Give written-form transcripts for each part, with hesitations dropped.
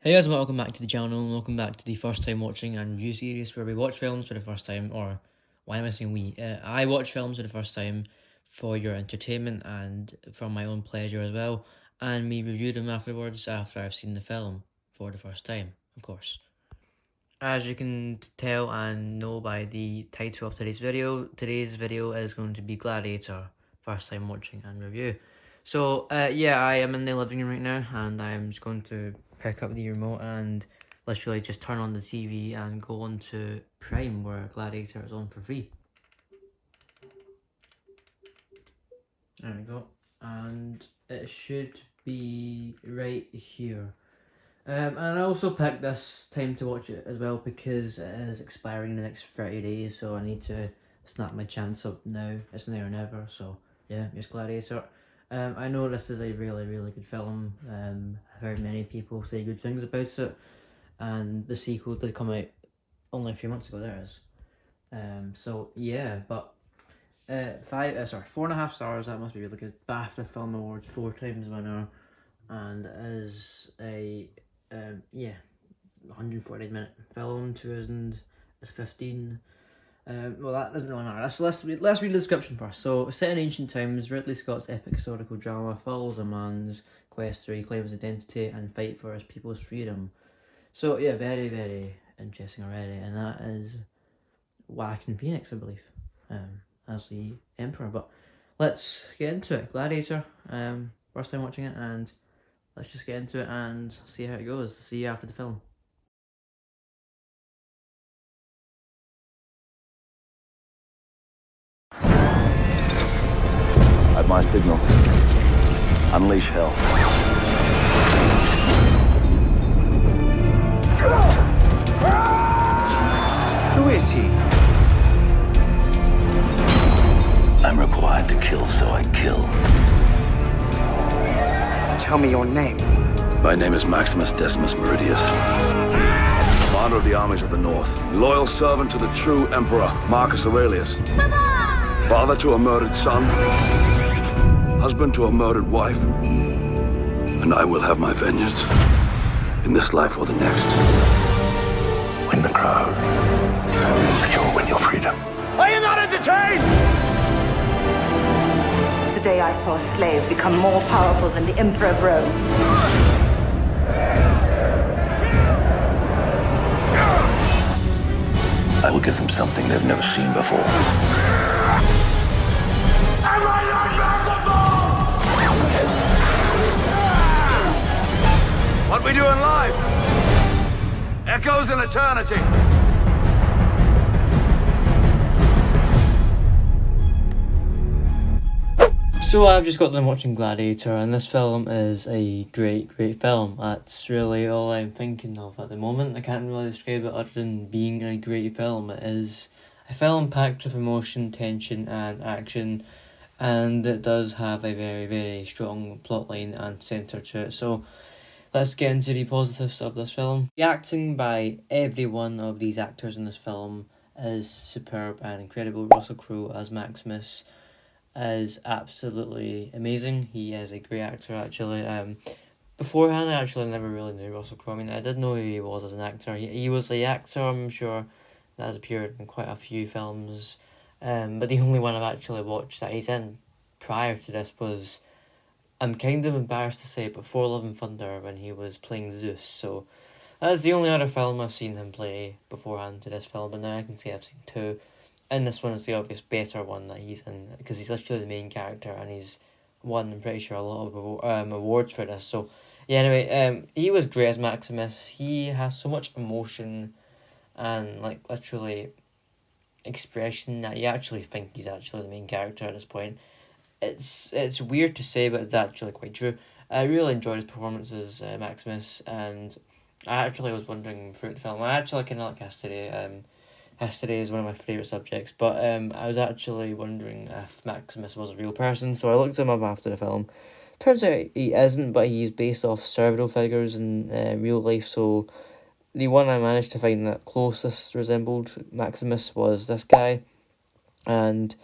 Hey guys, and welcome back to the channel, and welcome back to the first time watching and review series where we watch films for the first time, or why am I saying we? I watch films for the first time for your entertainment and for my own pleasure as well, and we review them afterwards after I've seen the film for the first time, of course. As you can tell and know by the title of today's video is going to be Gladiator, first time watching and review. So, yeah, I am in the living room right now, and I'm just going to pick up the remote and literally just turn on the TV and go on to Prime, where Gladiator is on for free. There we go. And it should be right here. And I also picked this time to watch it as well because it is expiring in the next 30 days, so I need to snap my chance up now. It's now or never, so yeah, it's Gladiator. I know this is a really, really good film. I've heard many people say good things about it, and the sequel did come out only a few months ago, there is. So yeah, but 4.5 stars, that must be really good. BAFTA Film Awards 4 times winner, and is a 140-minute film, 2015. Well, that doesn't really matter. Let's read the description first. So, set in ancient times, Ridley Scott's epic historical drama follows a man's quest to reclaim his identity and fight for his people's freedom. So, yeah, very, very interesting already. And that is Joaquin Phoenix, I believe, as the Emperor. But let's get into it. Gladiator, first time watching it, and let's just get into it and see how it goes. See you after the film. At my signal, unleash hell. Who is he? I'm required to kill, so I kill. Tell me your name. My name is Maximus Decimus Meridius. Commander of the armies of the North. Loyal servant to the true Emperor, Marcus Aurelius. Father to a murdered son. Husband to a murdered wife. And I will have my vengeance. In this life or the next. Win the crown. And you'll win your freedom. Are you not entertained? Today I saw a slave become more powerful than the Emperor of Rome. I will give them something they've never seen before. Am I not merciful? What we do in life echoes in eternity. So I've just got done watching Gladiator, and this film is a great, great film. That's really all I'm thinking of at the moment. I can't really describe it other than being a great film. It is a film packed with emotion, tension and action, and it does have a very, very strong plotline and centre to it. So let's get into the positives of this film. The acting by every one of these actors in this film is superb and incredible. Russell Crowe as Maximus is absolutely amazing. He is a great actor, actually. Beforehand, I actually never really knew Russell Crowe. I mean, I did know who he was as an actor. He was a actor, I'm sure, that has appeared in quite a few films. But the only one I've actually watched that he's in prior to this was, I'm kind of embarrassed to say it, but For Love and Thunder, when he was playing Zeus. So that's the only other film I've seen him play beforehand to this film, but now I can say I've seen two. And this one is the obvious better one that he's in, because he's literally the main character, and he's won, I'm pretty sure, a lot of awards for this. So yeah, anyway, he was great as Maximus. He has so much emotion and like literally expression that you actually think he's actually the main character at this point. It's weird to say, but it's actually quite true. I really enjoyed his performance as Maximus, and I actually was wondering throughout the film, I actually kind of like History. History is one of my favourite subjects, but I was actually wondering if Maximus was a real person, so I looked him up after the film. Turns out he isn't, but he's based off several figures in real life, so the one I managed to find that closest resembled Maximus was this guy, and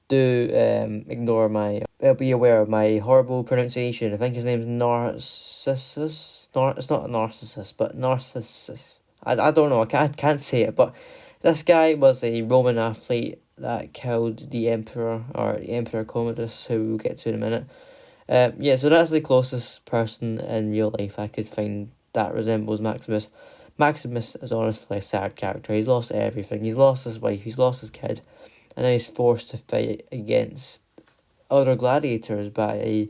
do ignore my, be aware of my horrible pronunciation. I think his name's Narcissus. It's not Narcissus, but Narcissus. I don't know, I can't say it, but this guy was a Roman athlete that killed the Emperor, or the Emperor Commodus, who we'll get to in a minute. Yeah, so that's the closest person in real life I could find that resembles Maximus. Maximus is honestly a sad character. He's lost everything. He's lost his wife, he's lost his kid, and now he's forced to fight against other gladiators by a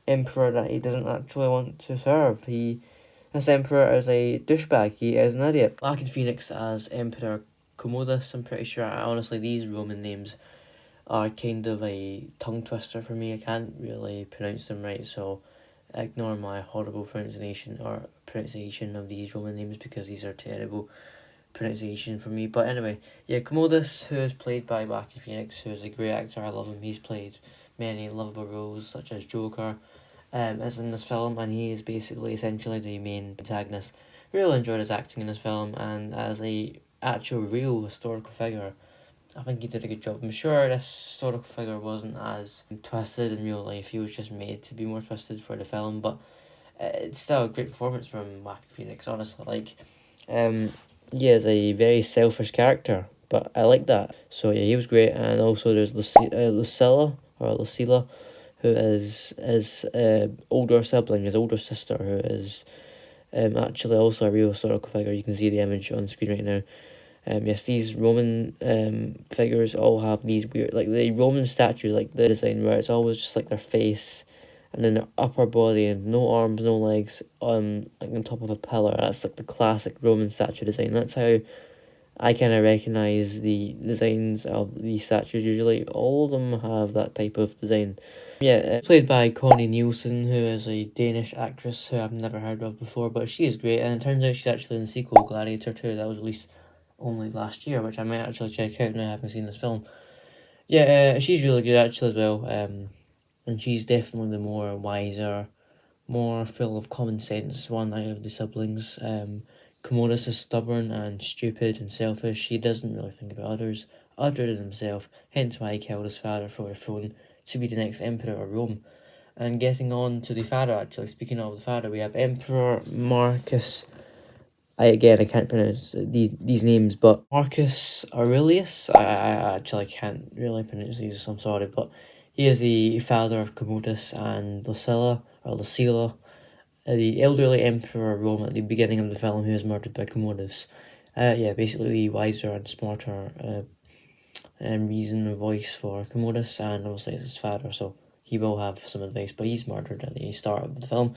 emperor that he doesn't actually want to serve. This emperor is a douchebag. He is an idiot. Joaquin Phoenix as Emperor Commodus. I'm pretty sure. Honestly, these Roman names are kind of a tongue twister for me. I can't really pronounce them right, so ignore my horrible pronunciation of these Roman names, because these are terrible pronunciation for me. But anyway, yeah, Commodus, who is played by Joaquin Phoenix, who is a great actor. I love him. He's played many lovable roles such as Joker, is in this film, and he is basically essentially the main protagonist. Really enjoyed his acting in this film, and as a actual real historical figure, I think he did a good job. I'm sure this historical figure wasn't as twisted in real life. He was just made to be more twisted for the film, but it's still a great performance from Joaquin Phoenix, honestly. Like, he is a very selfish character, but I like that. So yeah, he was great. And also there's Lucilla, who is his older sibling, his older sister, who is actually also a real historical figure. You can see the image on screen right now. Yes, these Roman figures all have these weird, like the Roman statue, like the design where it's always just like their face, and then their upper body and no arms, no legs, like on top of a pillar. That's like the classic Roman statue design. That's how I kind of recognize the designs of these statues. Usually, all of them have that type of design. Yeah, played by Connie Nielsen, who is a Danish actress who I've never heard of before, but she is great. And it turns out she's actually in the sequel Gladiator 2 that was released only last year, which I might actually check out now I haven't seen this film. Yeah, she's really good actually as well. And she's definitely the more wiser, more full of common sense one out of the siblings. Commodus is stubborn and stupid and selfish. He doesn't really think about others other than himself, hence why he killed his father for the throne to be the next emperor of Rome. And getting on to the father, actually, speaking of the father, we have Emperor Marcus. I can't pronounce these names, but Marcus Aurelius. I actually can't really pronounce these. I'm sorry, but he is the father of Commodus and Lucilla, the elderly emperor of Rome at the beginning of the film, who was murdered by Commodus. Yeah, basically the wiser and smarter reason and voice for Commodus, and obviously it's his father, so he will have some advice, but he's murdered at the start of the film.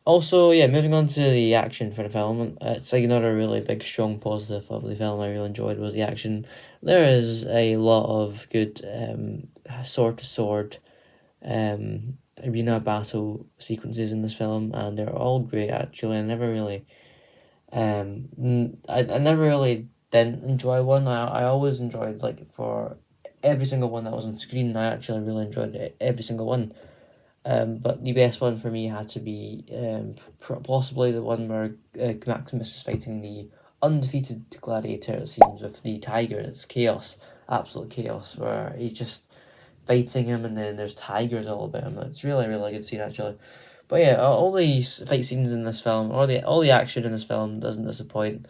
Also, yeah, moving on to the action for the film, it's like another really big, strong positive of the film I really enjoyed was the action. There is a lot of good sword to sword arena battle sequences in this film, and they're all great actually. I never really didn't enjoy one. I always enjoyed, like, for every single one that was on screen, I actually really enjoyed every single one. But the best one for me had to be possibly the one where Maximus is fighting the undefeated gladiator, it seems, with the tiger. It's chaos, absolute chaos, where he's just fighting him, and then there's tigers all about him. It's really, really good scene actually. But yeah, all these fight scenes in this film, all the action in this film doesn't disappoint.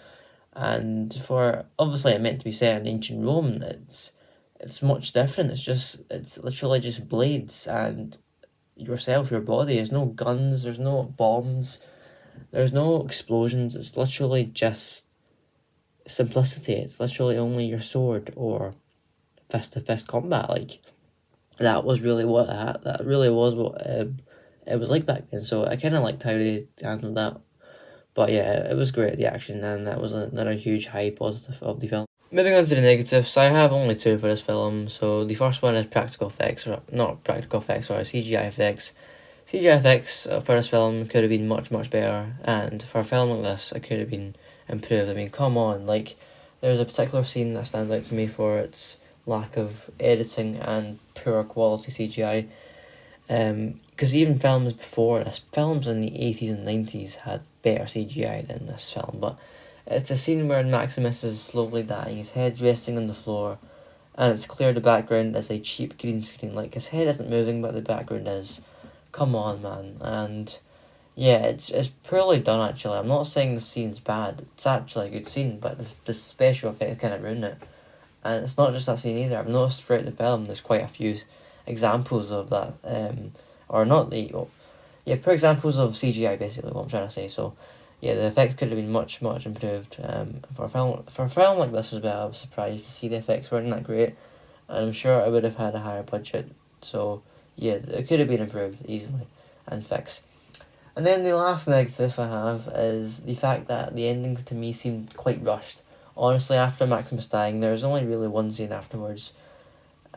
And for obviously it meant to be set in ancient Rome, it's much different. It's literally just blades and yourself, your body. There's no guns, there's no bombs, there's no explosions. It's literally just simplicity. It's literally only your sword or fist to fist combat. Like, that was really that really was what it was like back then. So I kind of liked how they handled that. But yeah, it was great, the action, and that was another huge high positive of the film. Moving on to the negatives, I have only two for this film. So the first one is practical effects, or not practical effects, sorry, CGI effects. CGI effects for this film could have been much, much better, and for a film like this, it could have been improved. I mean, come on, like, there's a particular scene that stands out to me for its lack of editing and poor quality CGI. Because even films before this, films in the 80s and 90s had better CGI than this film, but it's a scene where Maximus is slowly dying, his head's resting on the floor, and it's clear the background is a cheap green screen. Like, his head isn't moving, but the background is. Come on, man. And yeah, it's poorly done, actually. I'm not saying the scene's bad. It's actually a good scene, but the special effects kind of ruin it. And it's not just that scene either. I've noticed throughout the film there's quite a few examples of that. Or not the... Well, yeah, poor examples of CGI, basically, what I'm trying to say. So, yeah, the effects could have been much, much improved. For a film like this as well, I was surprised to see the effects weren't that great. And I'm sure I would have had a higher budget. So, yeah, it could have been improved easily and fixed. And then the last negative I have is the fact that the endings to me seemed quite rushed. Honestly, after Maximus dying, there's only really one scene afterwards,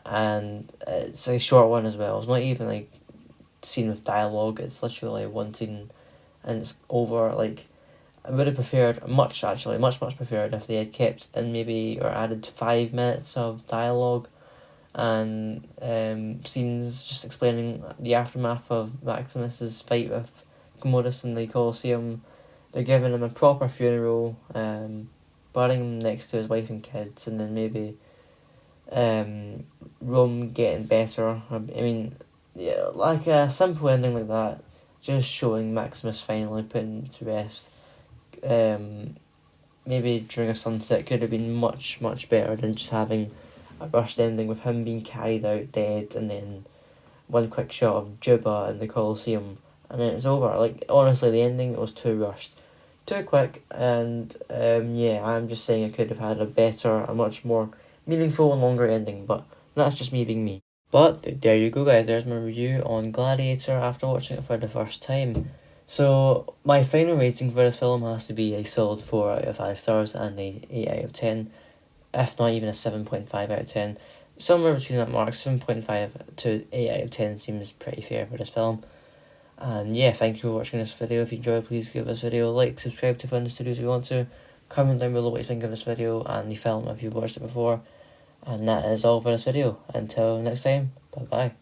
and it's a short one as well. It's not even like scene with dialogue. It's literally one scene, and it's over. Like, I would have preferred much preferred if they had kept in maybe or added 5 minutes of dialogue, and scenes just explaining the aftermath of Maximus's fight with Commodus in the Colosseum. They're giving him a proper funeral, burying him next to his wife and kids, and then maybe Rome getting better. I mean, yeah, like a simple ending like that, just showing Maximus finally putting to rest. Maybe during a sunset could have been much, much better than just having a rushed ending with him being carried out dead, and then one quick shot of Juba in the Colosseum, and then it's over. Like, honestly, the ending was too rushed, too quick, and yeah, I'm just saying I could have had a better, a much more meaningful and longer ending, but that's just me being me. But there you go, guys, there's my review on Gladiator after watching it for the first time. So my final rating for this film has to be a solid 4 out of 5 stars and a 8 out of 10, if not even a 7.5 out of 10. Somewhere between that mark, 7.5 to 8 out of 10 seems pretty fair for this film. And yeah, thank you for watching this video. If you enjoyed, please give this video a like, subscribe to Fun Studios if you want to, comment down below what you think of this video and the film if you've watched it before. And that is all for this video. Until next time, bye bye.